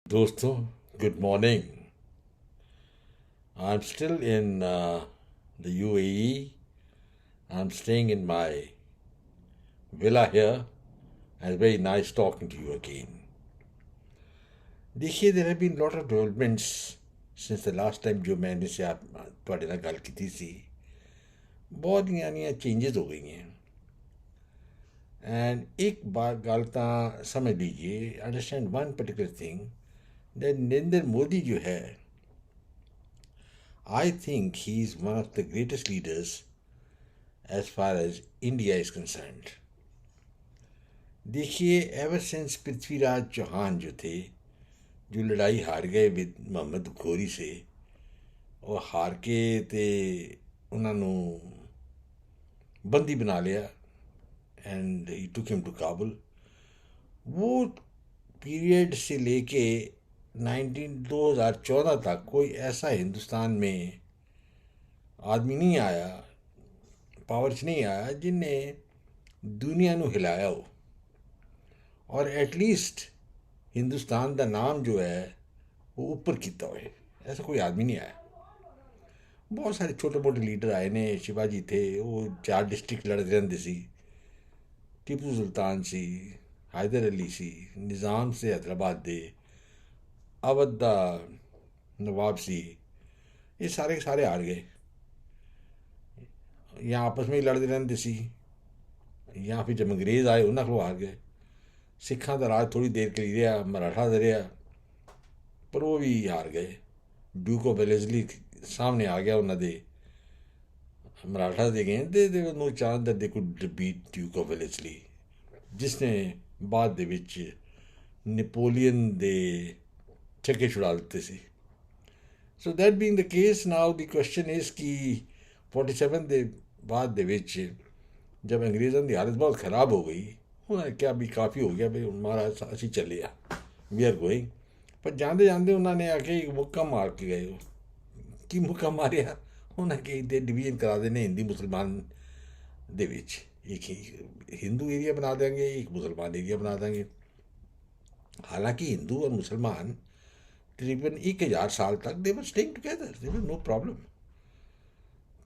दोस्तों, good morning. I'm still in the UAE. I'm staying in my villa here, and it's very nice talking to you again. देखिए, there have been lot of developments since the last time जो मैंने से आप ਤੁਹਾਡੇ ਨਾਲ ਗੱਲ ਕੀਤੀ ਸੀ बहुत यानी चेंजेस हो गई हैं एंड एक बात गल ਤਾਂ समझ लीजिए understand one particular thing that Narendra Modi जो है I think he is one of the greatest leaders as far as India is concerned. देखिए एवर सिंस पृथ्वीराज चौहान जो थे जो लड़ाई हार गए विद मोहम्मद घोरी से और हार के ते उन्होंने बंदी बना लिया and he took him to Kabul वो पीरियड से लेके 2014 तक कोई ऐसा हिंदुस्तान में आदमी नहीं आया पावर च नहीं आया जिन्हें दुनिया ਨੂੰ हिलाया हो और एटलीस्ट हिंदुस्तान का नाम जो है वो ऊपर किया होए ऐसा कोई आदमी नहीं आया बहुत सारे छोटे मोटे लीडर आए ने शिवाजी थे वो 4 डिस्ट्रिक्ट लड़ते रहते सी टीपू सुल्तान सी हैदर अली सी निज़ाम से हैदराबाद दे अवध दा नवाब सी ये सारे के सारे हार गए या आपस में ही लड़ते रहते सी या फिर जब अंग्रेज़ आए उन्होंने को हार गए सिखा का राज थोड़ी देर के लिए रहा मराठा का रहा पर वो भी हार गए ड्यूक ऑफ वेलेस्ली सामने आ गया उन्होंने मराठा दे गए they no chance that they could beat duke of Wellesley जिसने बाद दे विच नेपोलियन दे छक्के छुड़ा दिते सी so that being the case now the question is कि 47 दे बाद दे विच जब अंग्रेज़ों की हालत बहुत ख़राब हो गई उन्होंने क्या भी काफ़ी हो गया भाई महाराज असी चले आ वी आर गोइंग पर जाते जाते उन्होंने आके एक मुक्का मार के गए की मुक्का मारिया उन्हें कई दे डिवीजन करा देने हिंदी मुसलमान दे विच एक हिंदू एरिया बना देंगे एक मुसलमान एरिया बना देंगे हालांकि हिंदू और मुसलमान तकरीबन 1000 साल तक they were staying together they were no problem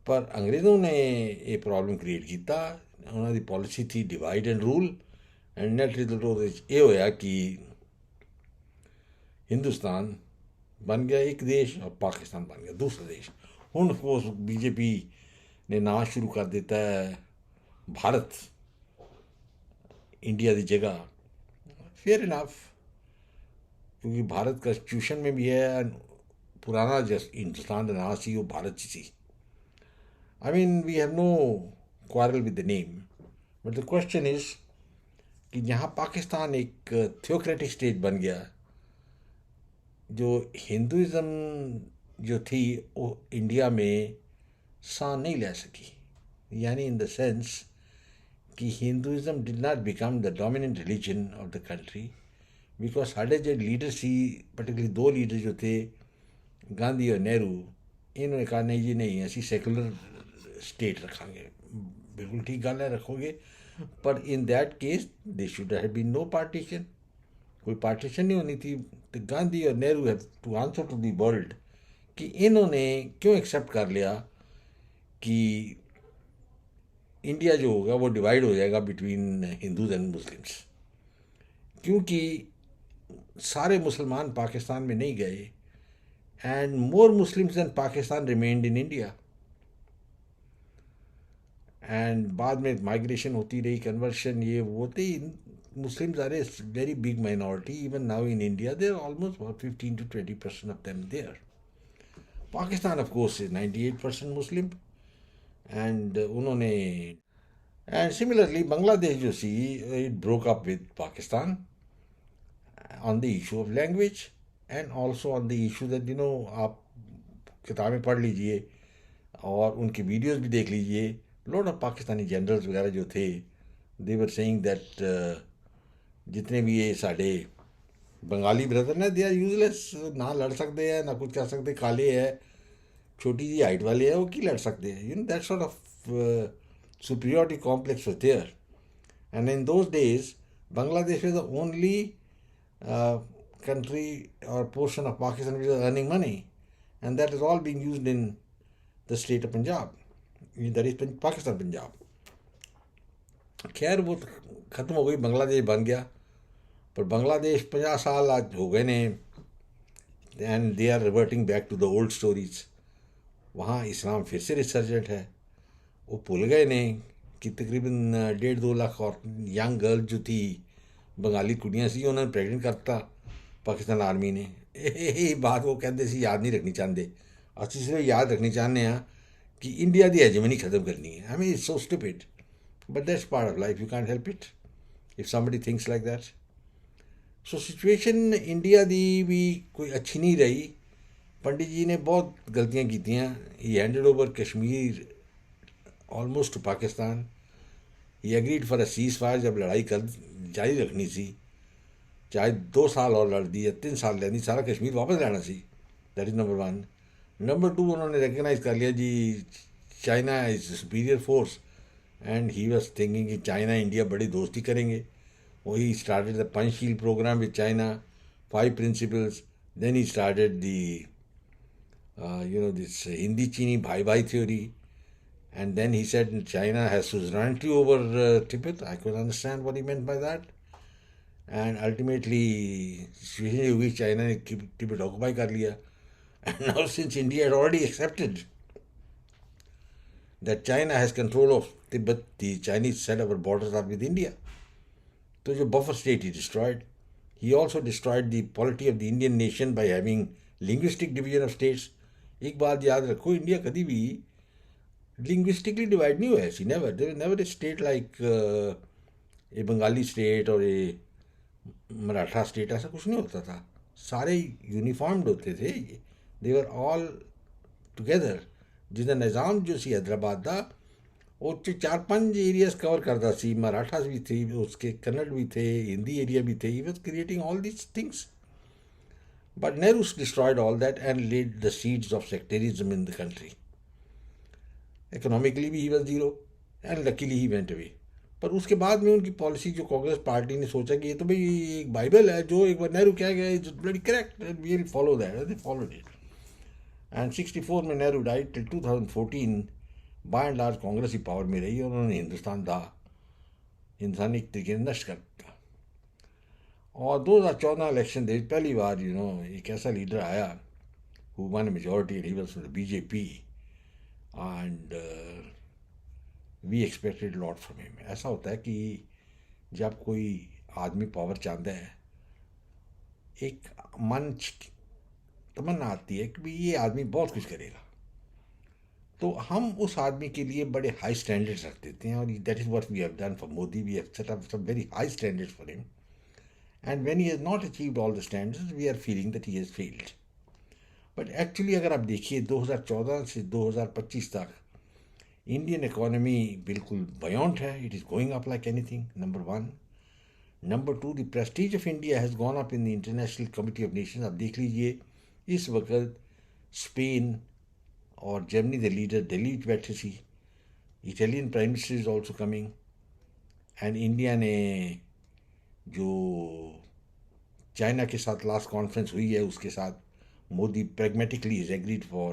पर अंग्रेज़ों ने ये प्रॉब्लम क्रिएट किया उन्होंने पॉलिसी थी divide and rule and net result ये होया कि हिंदुस्तान बन गया एक देश और पाकिस्तान बन गया दूसरा देश हूँ सपोज बीजेपी ने नाम शुरू कर दिता है भारत इंडिया की जगह फेयर इनफ क्योंकि भारत कॉन्स्टिट्यूशन में भी है पुराना जस्ट हिंदुस्तान का नाम सी वो भारत सी I mean we have no quarrel with the name but the question is कि यहाँ पाकिस्तान एक थियोक्रेटिक स्टेट बन गया जो हिंदुज़म जो थी वो इंडिया में सांस नहीं ले सकी यानी इन द सेंस कि Hinduism did not become the dominant religion of the country because साढ़े जो लीडर सी पर्टिकुलरली 2 लीडर जो थे गांधी और नेहरू इन्होंने कहा नहीं जी नहीं ऐसी सेकुलर स्टेट रखांगे बिल्कुल ठीक गल है रखोगे पर in that case they should have been no partition कोई पार्टीशन नहीं होनी थी तो गांधी और Nehru have to answer to the world कि इन्होंने क्यों एक्सेप्ट कर लिया कि इंडिया जो होगा वो डिवाइड हो जाएगा बिटवीन हिंदूज एंड मुस्लिम्स क्योंकि सारे मुसलमान पाकिस्तान में नहीं गए and more Muslims than Pakistan remained in India and बाद में माइग्रेशन होती रही कन्वर्शन ये होते ही Muslims are a very big minority even now in India. There are almost about 15 to 20% of them there. Pakistan, of course, is 98% Muslim, and उन्होंने and similarly Bangladesh जो सी it broke up with Pakistan on the issue of language and also on the issue that आप किताबें पढ़ लीजिए और उनकी videos भी देख लीजिए लॉट ऑफ पाकिस्तानी जनरल्स वगैरह जो थे दे वर सेइंग दैट जितने भी ये साढ़े बंगाली ब्रदर ने दे आर यूजलेस ना लड़ सकते हैं ना कुछ कर सकते काले है छोटी जी हाइट वाले है वो की लड़ सकते हैं that sort of superiority complex was there and in those days Bangladesh was the only country or portion of Pakistan which is earning money, and that is all being used in the state of Punjab, that is Pakistan Punjab. खैर वो ख़त्म हो गई, बांग्लादेश बन गया, पर बांग्लादेश 50 साल आज हो गए ने, and they are reverting back to the old stories. वहाँ इस्लाम फिर से रिसर्जेंट है. वो भूल गए ने कि तकरीबन 1.5-2 लाख और यंग गर्ल जो थी, बंगाली कुड़ियाँ सी, उन्होंने प्रेगनेंट करता पाकिस्तान आर्मी ने. यही बात वो कहते सी याद नहीं रखनी चाहते. ਅਸੀਂ सिर्फ याद रखनी चाहते हैं कि इंडिया की हेजेमनी ख़त्म करनी है. I mean it's so stupid, but that's part of life, you can't help it if somebody thinks like that. So situation India दी भी कोई अच्छी नहीं रही. पंडित जी ने बहुत गलतियाँ की. ही handed over Kashmir almost two Pakistan. He agreed for a cease fire. जब लड़ाई कर जारी रखनी सी, चाहे 2 साल और लड़ दी या 3 साल लड़नी, सारा कश्मीर वापस लेना सी. That is number 1. नंबर 2, उन्होंने रिकगनाइज कर लिया जी China is superior force, and he was thinking कि चाइना इंडिया बड़ी दोस्ती करेंगे. वही started the Panchsheel programme with China, 5 principles. Then he started the this Hindi चीनी भाई भाई theory. And then he said China has suzerainty over Tibet. I could understand what he meant by that. And ultimately, situation हुई, China ने Tibet occupy कर लिया. And now since India had already accepted that China has control of Tibet, the Chinese said our borders are with India. So the buffer state he destroyed. He also destroyed the polity of the Indian nation by having linguistic division of states. एक बात याद रखो, India कभी भी linguistically divide नहीं हुआ है. Never, there never a state like a Bengali state और ए मराठा स्टेट, ऐसा कुछ नहीं होता था. सारे यूनिफॉर्म्ड होते थे. They were all together. जिसका निज़ाम जो सी हैदराबाद का, वो 4-5 एरियाज कवर करता सी. मराठास भी थे, उसके कन्नड़ भी थे, हिंदी एरिया भी थे. He was creating all these things. But Nehru destroyed all that and laid the seeds of sectarianism in the country. Economically भी he was zero, and luckily he went away. पर उसके बाद में उनकी पॉलिसी, जो कांग्रेस पार्टी ने सोचा कि ये तो भाई एक बाइबल है, जो एक बार नेहरू कह गया is very correct, we will follow that. They followed it. And 64 में Nehru died. Till 2014 by and large Congress ही पावर में रही, और उन्होंने हिंदुस्तान का इंसानी एक तरीके से नष्ट कर दिया. और 2014 इलेक्शन दे पहली बार एक ऐसा लीडर आया who won majority, and he was from the BJP. And we expected lot from him. ऐसा होता है कि जब कोई आदमी पावर चाहता है, एक मन तमन्ना आती है कि ये आदमी बहुत कुछ करेगा, तो हम उस आदमी के लिए बड़े हाई स्टैंडर्ड्स रख देते हैं. और that is what we have done for Modi. We have set up some very high standards for him, and when he has not achieved all the standards, we are feeling that he has failed. But actually अगर आप देखिए 2014 से 2025 तक Indian economy बिल्कुल बयॉन्ड है. It is going up like anything, number 1. Number 2, the Prestige of India has gone up in the international committee of Nations. आप देख लीजिए इस वक्त स्पेन और जर्मनी द लीडर दिल्ली बैठे सी. Italian prime minister is also coming. And India ने जो चाइना के साथ लास्ट कॉन्फ्रेंस हुई है, उसके साथ Modi pragmatically has agreed for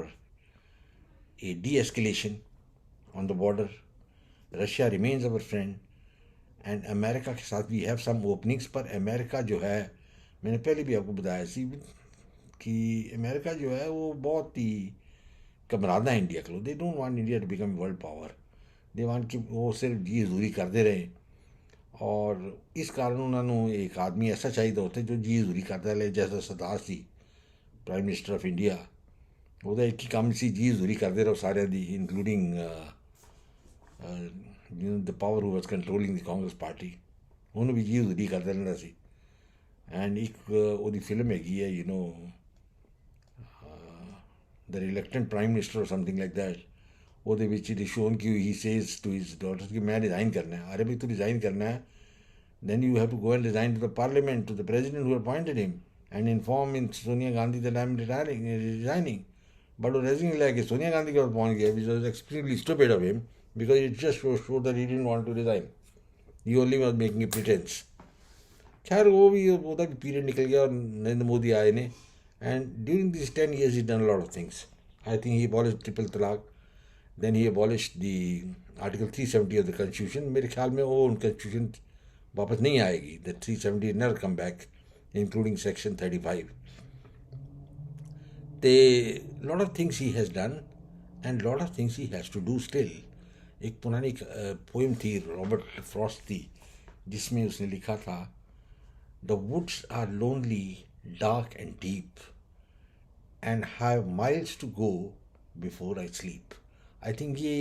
a de-escalation on the border. Russia remains our friend, and America के साथ we have some openings. पर अमेरिका जो है, मैंने पहले भी आपको बताया सी कि अमेरिका जो है वो बहुत ही कमरादा है इंडिया के लोग. They don't want India to become world power. They want कि वो सिर्फ जी हजूरी करते रहे. और इस कारण उन्होंने एक आदमी ऐसा चाहिए होता है जो जी हजूरी करता रहे, जैसा सरदार C prime minister of India. ਉਹਦਾ एक ही काम सी जी हजूरी करते रहो सारे दी, including the power who was controlling the Congress party. ਉਹਨੂੰ भी जी हजूरी करते रहना सी. एंड एक ਉਹਦੀ फिल्म हैगी है द रिलक्टेंट प्राइम मिनिस्टर और समथिंग लाइक दैट. ਉਹਦੇ ਵਿੱਚ ਹੀ शोन की he says to his daughter कि मैं रिज़ाइन करना है. अरे भाई तू रिज़ाइन करना है, then you have to go and resign to the parliament, to the president who appointed him, and inform in Sonia Gandhi that I am resigning. But वो रेजिंग लेके सोनिया गांधी के पास पहुँच गया, which was extremely stupid of him, because it just showed that he didn't want to resign. He only was making a pretense. खैर वो भी ਉਹਦਾ भी पीरियड निकल गया और नरेंद्र मोदी आए ने and during this 10 years he done a lot of things. I think he abolished triple talaq, then he abolished the article 370 of the constitution. मेरे ख्याल में वो constitution वापस नहीं आएगी. The 370 never come back, including section 35. They lot of things he has done and lot of things he has to do still. एक पुरानी poem थी रॉबर्ट फ्रॉस्ट की जिसमें उसने लिखा था the woods are lonely dark and deep and have miles to go before I sleep. I think ये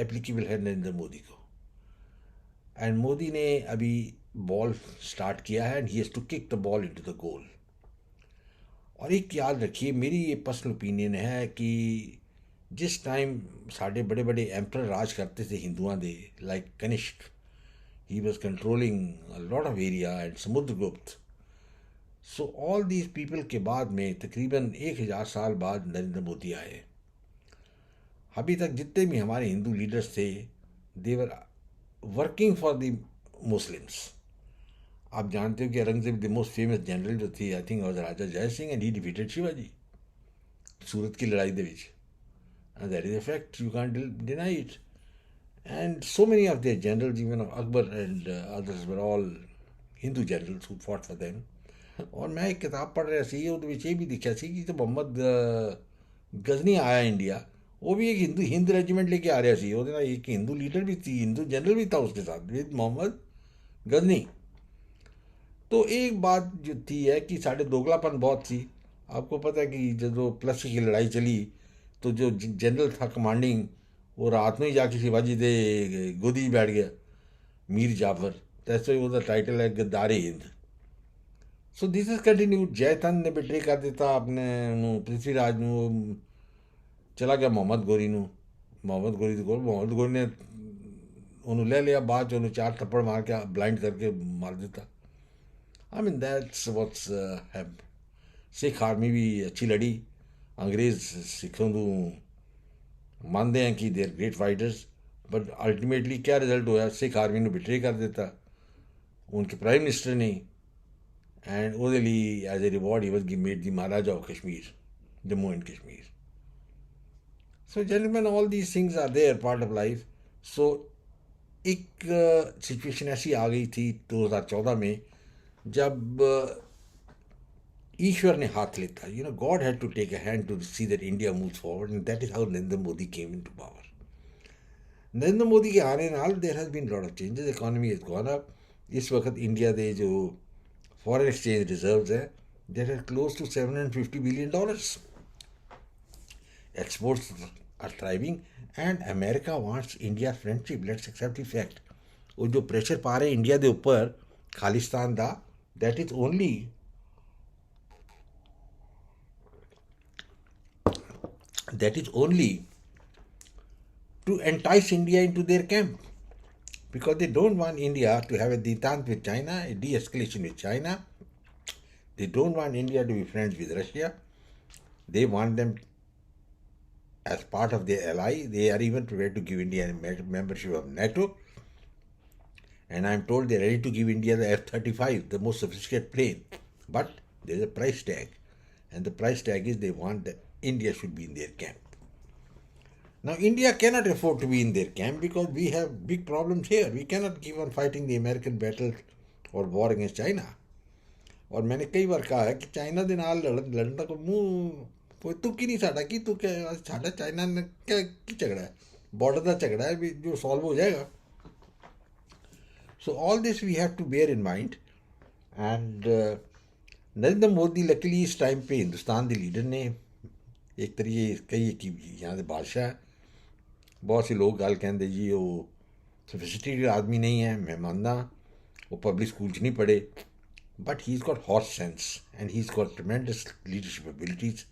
applicable है नरेंद्र मोदी को. एंड मोदी ने अभी बॉल स्टार्ट किया है and he has to kick the ball into the goal. और एक याद रखिए, मेरी ये पर्सनल ओपिनियन है कि जिस टाइम साढ़े बड़े बड़े एम्पर राज करते थे हिंदुआं दे like Kanishka, he was controlling a lot of area and Samudragupta. So all these people के बाद में तकरीबन 1000 साल बाद नरेंद्र मोदी आए. अभी तक जितने भी हमारे हिंदू लीडर्स थे they were working for the Muslims. आप जानते हो कि Aurangzeb the most famous general जो थी I think was Raja Jai Singh and he defeated Shivaji Surat की लड़ाई दे विच. And that is a fact, you can't deny it. And so many of their generals, even of Akbar and others, were all Hindu generals who fought for them. और मैं एक किताब पढ़ रहा सी ਉਹਦੇ ਵਿੱਚ ਇਹ ਵੀ ਲਿਖਿਆ ਸੀ ਕਿ जब मोहम्मद गजनी आया इंडिया वो भी एक हिंद रेजिमेंट लेके आ रहा सी. ਉਹਦੇ ਨਾਲ एक हिंदू लीडर भी थी, हिंदू जनरल भी था उसके साथ विद मोहम्मद गजनी. तो एक बात जो थी है कि साढ़े दोगलापन बहुत थी. आपको पता है कि जब प्लस की लड़ाई चली तो जो जनरल था कमांडिंग वो रात में ही जाके शिवाजी दे गोदी बैठ गया, मीर जाफर. तैसे ही ਉਹਦਾ टाइटल है गद्दारे हिंद. So this is continued. जयतन ने बिट्रे कर ਦਿੱਤਾ ਆਪਣੇ ਨੂੰ ਪ੍ਰਿਥਵੀਰਾਜ ਨੂੰ. ਚਲਾ ਗਿਆ ਮੁਹੰਮਦ ਗੋਰੀ ਨੂੰ, ਮੁਹੰਮਦ ਗੋਰੀ ਦੇ ਕੋਲ. ਮੁਹੰਮਦ ਗੋਰੀ ਨੇ ਉਹਨੂੰ ਲੈ ਲਿਆ, ਬਾਅਦ 'ਚ ਉਹਨੂੰ 4 ਥੱਪੜ ਮਾਰ ਕੇ ਬਲਾइंड ਕਰਕੇ ਮਾਰ ਦਿੱਤਾ. I mean that's what's happen. Sikh army भी अच्छी लड़ी. अंग्रेज़ सिखों को मानते हैं कि they are great fighters, but ultimately क्या रिजल्ट होया, सिख आर्मी ने बिट्रे कर दिता उनके प्राइम मिनिस्टर ने. एंड ਉਹਦੇ ਲਈ as a reward he was made the Maharaja of Kashmir, Jammu and Kashmir. So gentleman, all these things are their part of life. So एक सिचुएशन ऐसी आ गई थी 2014 में जब ईश्वर ने हाथ लेता. You know, God had to take a hand to see that India moves forward and that is how Narendra Modi came into power. Narendra Modi के आने नाल there has been lot of changes. Economy has gone up. इस वक्त India दे जो foreign exchange reserves है that are close to $750 billion. Exports are thriving and America wants India friendship. Let's accept the fact. वो जो pressure पा रहे India के ऊपर खालिस्तान का, that is only to entice India into their camp, because they don't want India to have a detente with China, a de-escalation with China. They don't want India to be friends with Russia. They want them as part of their ally. They are even prepared to give India a membership of NATO. And I am told they are ready to give India the F-35, the most sophisticated plane. But there is a price tag. And the price tag is they want that India should be in their camp. Now, India cannot afford to be in their camp because we have big problems here. We cannot keep on fighting the American battle or war against China. और मैंने कई बार कहा है कि China के नाल लड़न का कोई मुँह कोई तुक ही नहीं साड़ा कि तू क्या साड़ा चाइना ने क्या की झगड़ा है, बॉर्डर का झगड़ा है भी जो सॉल्व हो जाएगा. So all this we have to bear in mind. And Narendra Modi luckily इस टाइम पे हिंदुस्तान के लीडर ने एक तरीके कही कि यहाँ के बादशाह. बहुत से लोग गल कहते जी वो सोफिस्टिकेटेड आदमी नहीं है, मैं मानना वो पब्लिक स्कूल च नहीं पढ़े, but he is got horse sense and he is got tremendous leadership abilities.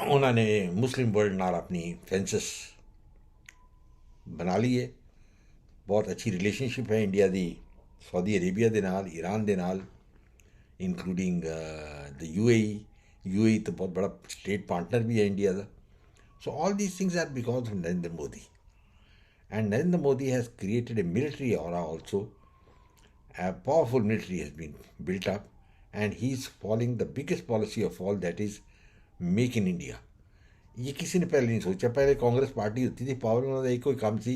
उन्होंने मुस्लिम वर्ल्ड नाल अपनी फेंसिस बना ली है. बहुत अच्छी रिलेशनशिप है इंडिया की सऊदी अरेबिया के नाल, ईरान के नाल, इंक्लूडिंग द यूएई तो बहुत बड़ा स्टेट पार्टनर भी है इंडिया का. So all these things are because of Narendra Modi. And Narendra Modi has created a military aura also. A powerful military has been built up, and he's following the biggest policy of all, that is make in India. ये किसी ने पहले नहीं सोचा. पहले Congress party होती थी power में, एक कोई काम सी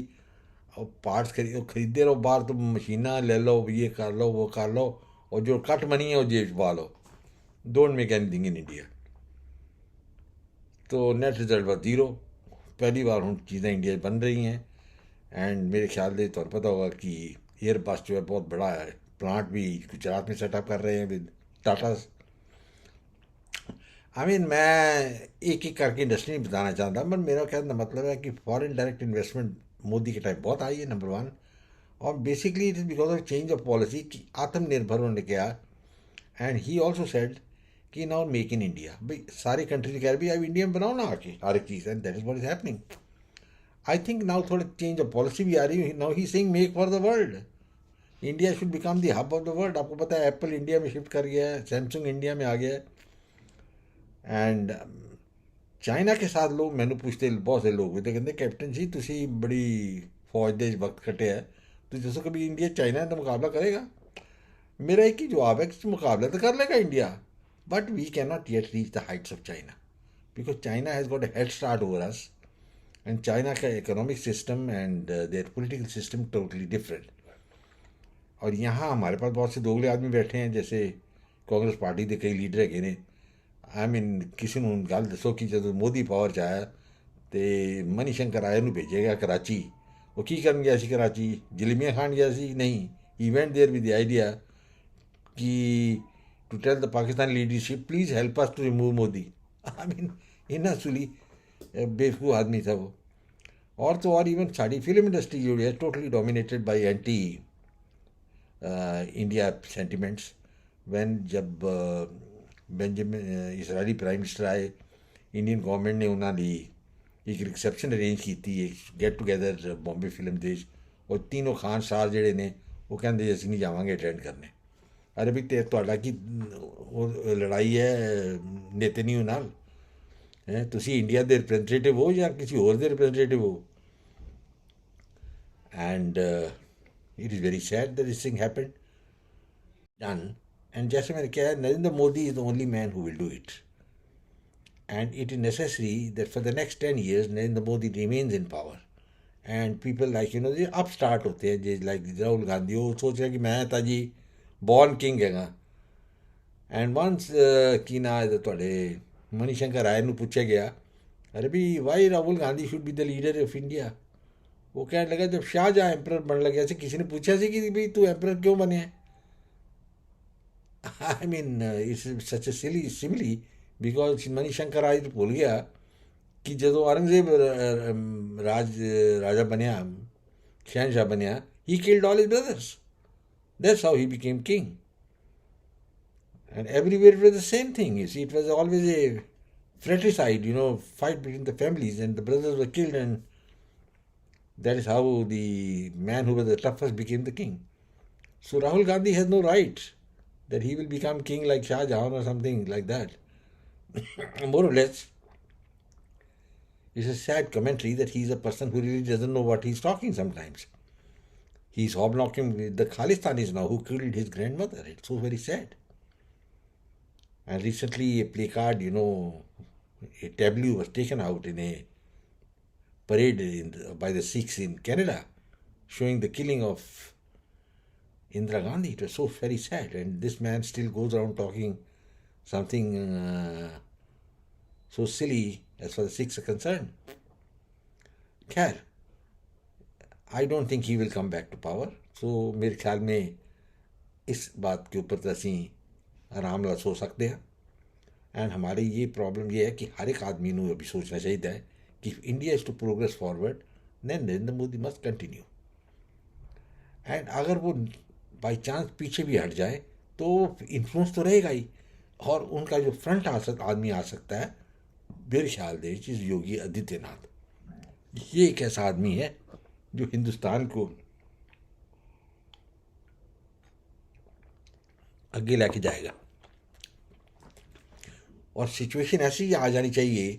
और पार्ट्स खरीदते रहो बाहर, तुम मशीना ले लो, ये कर लो वो कर लो, और जो कट मनी है वो जेब छुपा लो. Don't make anything in India. तो नेट रिजल्ट was जीरो. पहली बार हूँ चीज़ें इंडिया बन रही हैं. एंड मेरे ख्याल से तो पता होगा कि एयरबस जो है बहुत बड़ा है, प्लांट भी गुजरात में सेटअप कर रहे हैं विद टाटा. मैं एक एक करके इंडस्ट्री नहीं बताना चाहता, पर मेरा कहने का मतलब है कि फॉरेन डायरेक्ट इन्वेस्टमेंट मोदी के टाइम बहुत आई है, नंबर वन. और basically it is because of change of policy कि आत्मनिर्भर होने के. एंड ही ऑल्सो सेड कि नाउ मेक इन इंडिया. भाई सारी कंट्री कह रही भाई अब इंडिया में बनाओ ना आके हर एक चीज़, and that is what is happening. I think now थोड़ा चेंज ऑफ पॉलिसी भी आ रही है. Now he saying make for the world. India should become the hub of the world. आपको पता है एप्पल इंडिया में शिफ्ट कर गया है, सैमसंग इंडिया में आ गया है. एंड चाइना के साथ लोग मैंने पूछते बहुत से लोग हुए थे, कहते कैप्टन जी तुसी बड़ी फौज दे वक्त कटे है, तो जैसे कभी इंडिया चाइना का मुकाबला करेगा. मेरा एक ही जवाब है कि मुकाबला तो कर लेगा India, but we can not yet reach the heights of China, because China has got a head start over us. And China का economic system and their political system totally different. और यहाँ हमारे पास बहुत से दोगले आदमी बैठे हैं, जैसे कांग्रेस पार्टी के कई लीडर है ने. किसी ने गल दसो कि जो मोदी पावर च आया तो मनीशंकर आया भेजेगा कराची. वो की कर गया कराची, जलेबियाँ खान गया सी? नहीं. He went there with the idea कि to tell the Pakistan leadership please help us to remove Modi. इन्ना सुली बेवकूफ़ आदमी था वो. और तो और इवन साड़ी फिल्म इंडस्ट्री जो है totally dominated by anti India sentiments. जब बेंजामिन इसराइली प्राइम मिनिस्टर आए, इंडियन गवर्नमेंट ने उन्होंने एक रिसेप्शन अरेंज की थी, एक गेट टूगैदर बॉम्बे फिल्म देश. और तीनों खान सार ਜਿਹੜੇ ਨੇ ਉਹ ਕਹਿੰਦੇ ਅਸੀਂ ਨਹੀਂ ਜਾਵਾਂਗੇ ਅਟੈਂਡ ਕਰਨੇ. अरे भी ਤੁਹਾਡਾ ਕੀ ਲੜਾਈ ਹੈ ਨੇਤਨਯਾਹੂ ਨਾਲ? ਤੁਸੀਂ ਇੰਡੀਆ ਦੇ ਰਿਪਰੈਜ਼ੈਂਟੇਟਿਵ ਹੋ ਜਾਂ ਕਿਸੇ ਹੋਰ ਦੇ ਰਿਪਰੈਜ਼ੈਂਟੇਟਿਵ ਹੋ? And it is very sad that this thing happened done. And जैसे मैंने कहा, Narendra Modi is the only man who will do it. And it is necessary that for the next 10 years Narendra Modi remains in power. And people like जो अब start होते हैं, जे like Rahul Gandhi, वो सोच रहे कि मैं तो जी बॉर्न किंग हैगा. एंड वंस की ना थोड़े मनीशंकर राय ਨੂੰ पूछा गया, अरे भी why Rahul Gandhi should be the leader of India. वो कहने लगा जब शाहजहाँ एम्पर बन लगे से किसी ने पूछा सी कि भाई तू एम्पर क्यों बने है. It's such a silly simile, because Manishankar Rai तो भूल गया कि जो औरंगजेब राजा बनया, शहनशाह बनया, he killed all his brothers. That's how he became king. And everywhere it was the same thing. You see, it was always a fratricide, fight between the families, and the brothers were killed, and that is how the man who was the toughest became the king. So Rahul Gandhi has no right that he will become king like Shah Jahan or something like that. More or less, it's a sad commentary that he's a person who really doesn't know what he's talking sometimes. He's hobnocking with the Khalistanis now who killed his grandmother. It's so very sad. And recently a placard, a tableau was taken out in a parade by the Sikhs in Canada, showing the killing of Indira Gandhi. It was so very sad. And this man still goes around talking something so silly as far as Sikhs are concerned. Khair, I don't think he will come back to power. So मेरे ख्याल में इस बात के ऊपर तो असी आराम नाल सो सकते हैं. एंड हमारी ये प्रॉब्लम ये है कि हर एक आदमी को अभी सोचना चाहिए है कि India is to progress forward, then Narendra Modi must continue. And अगर वो बाई चांस पीछे भी हट जाए तो इन्फ्लुएंस तो रहेगा ही. और उनका जो फ्रंट आदमी आ सकता है मेरे ख्याल से चीज़ योगी आदित्यनाथ. ये एक ऐसा आदमी है जो हिंदुस्तान को आगे लेके जाएगा. और सिचुएशन ऐसी आ जानी चाहिए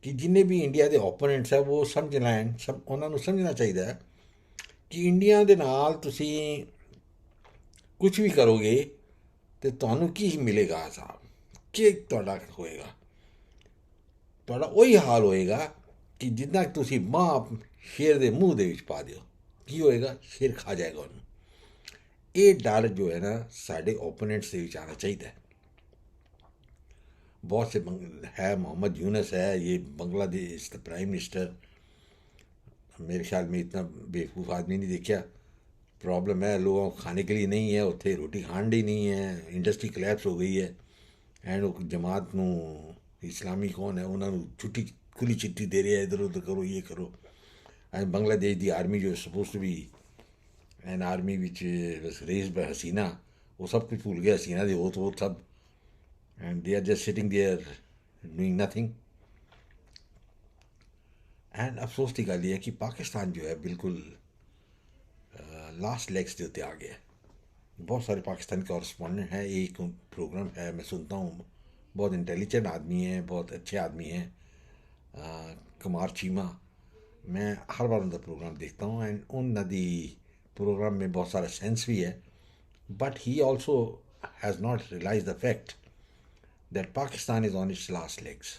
ਕਿ ਜਿੰਨੇ ਵੀ ਇੰਡੀਆ ਦੇ ਓਪੋਨੈਂਟਸ ਹੈ ਉਹ ਸਮਝ ਲੈਣ, ਉਹਨਾਂ ਨੂੰ ਸਮਝਣਾ ਚਾਹੀਦਾ ਹੈ ਕਿ ਇੰਡੀਆ ਦੇ ਨਾਲ ਤੁਸੀਂ ਕੁਝ ਵੀ ਕਰੋਗੇ ਤੇ ਤੁਹਾਨੂੰ ਕੀ ਮਿਲੇਗਾ ਸਾਹਿਬ, ਕੀ ਤੁਹਾਡਾ ਹੋਏਗਾ? ਤੁਹਾਡਾ ਉਹੀ ਹਾਲ ਹੋਏਗਾ ਕਿ ਜਿੱਦਾਂ ਤੁਸੀਂ ਮਾਂ ਸ਼ੇਰ ਦੇ ਮੂੰਹ ਦੇ ਵਿੱਚ ਪਾ ਦਿਓ, ਕੀ ਹੋਏਗਾ? ਸ਼ੇਰ ਖਾ ਜਾਏਗਾ ਉਹਨੂੰ। ਇਹ ਡਰ ਜੋ ਹੈ ਨਾ ਸਾਡੇ ਓਪੋਨੈਂਟਸ ਦੇ ਵਿੱਚ ਆਉਣਾ ਚਾਹੀਦਾ ਹੈ। बहुत से है, मोहम्मद यूनस है, ये बांग्लादेश का प्राइम मिनिस्टर, मेरे ख्याल में इतना बेवकूफ़ आदमी नहीं देखा। प्रॉब्लम है लोगों को खाने के लिए नहीं है, उत्थे रोटी खाण डी नहीं है, इंडस्ट्री कलैप्स हो गई है। एंड वो जमात नू इस्लामी कौन है उन्होंने छुट्टी खुली चिट्ठी दे रहे हैं, इधर उधर करो, ये करो। एंड बांग्लादेश की आर्मी जो suppose to be an army which raised by Hasina, वो सब कुछ भूल गया, हसीना दे वो सब, and they are just sitting there doing nothing। And अफसोस की गल ये है कि पाकिस्तान जो है बिल्कुल लास्ट लेग्स के उत्ते आ गया। बहुत सारे पाकिस्तान के कॉरस्पॉन्डेंट हैं, एक प्रोग्राम है मैं सुनता हूँ, बहुत इंटेलिजेंट आदमी हैं, बहुत अच्छे आदमी हैं, कुमार चीमा। मैं हर बार उनका प्रोग्राम देखता हूँ एंड उनकी प्रोग्राम में बहुत सारा सेंस भी है, but he also has not realise the fact that Pakistan is on its last legs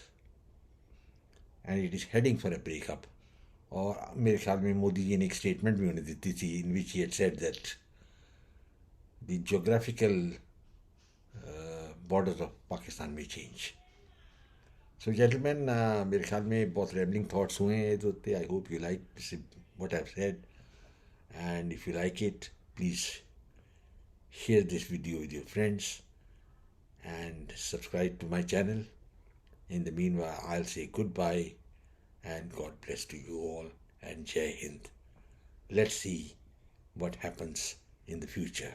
and it is heading for a breakup। और मेरे ख्याल में मोदी जी ने एक स्टेटमेंट भी उन्हें दी थी in which he had said that the geographical borders of Pakistan may change। So gentlemen, मेरे ख्याल में बहुत rambling thoughts हुए हैं तो I hope you like what I've said, and if you like it please share this video with your friends and subscribe to my channel। In the meanwhile, I'll say goodbye and God bless to you all and Jai Hind। Let's see what happens in the future।